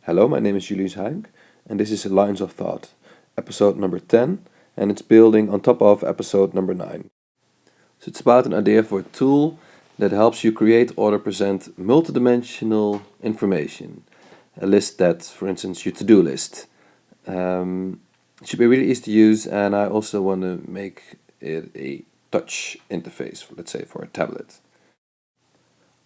Hello, my name is Julius Heink, and this is Lines of Thought, episode number 10, and it's building on top of episode number 9. So it's about an idea for a tool that helps you create or present multidimensional information. A list that, for instance, your to-do list. It should be really easy to use, and I also want to make it a touch interface, let's say for a tablet.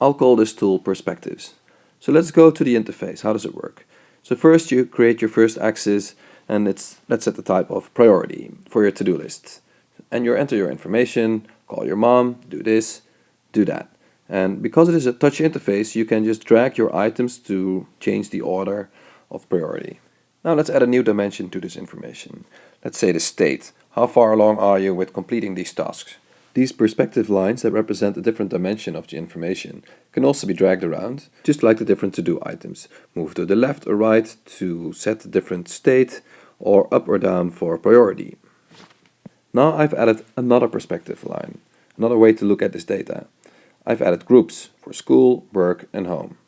I'll call this tool Perspectives. So let's go to the interface. How does it work? So first you create your first axis, and let's set the type of priority for your to-do list. And you enter your information, call your mom, do this, do that. And because it is a touch interface, you can just drag your items to change the order of priority. Now let's add a new dimension to this information. Let's say the state. How far along are you with completing these tasks? These perspective lines that represent a different dimension of the information can also be dragged around, just like the different to-do items. Move to the left or right to set a different state, or up or down for priority. Now I've added another perspective line, another way to look at this data. I've added groups for school, work, and home.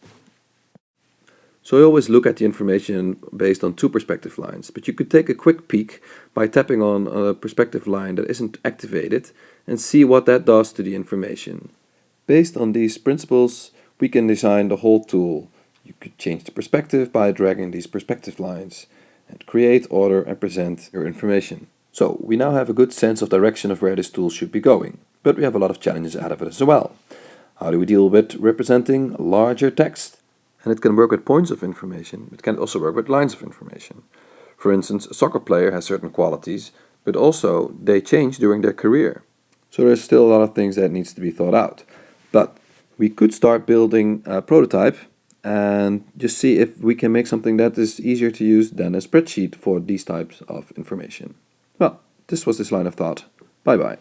So I always look at the information based on two perspective lines, but you could take a quick peek by tapping on a perspective line that isn't activated and see what that does to the information. Based on these principles, we can design the whole tool. You could change the perspective by dragging these perspective lines and create, order, and present your information. So we now have a good sense of direction of where this tool should be going, but we have a lot of challenges ahead of it as well. How do we deal with representing larger text? And it can work with points of information. It can also work with lines of information. For instance, a soccer player has certain qualities, but also they change during their career. So there's still a lot of things that needs to be thought out. But we could start building a prototype and just see if we can make something that is easier to use than a spreadsheet for these types of information. Well, this was this line of thought. Bye bye.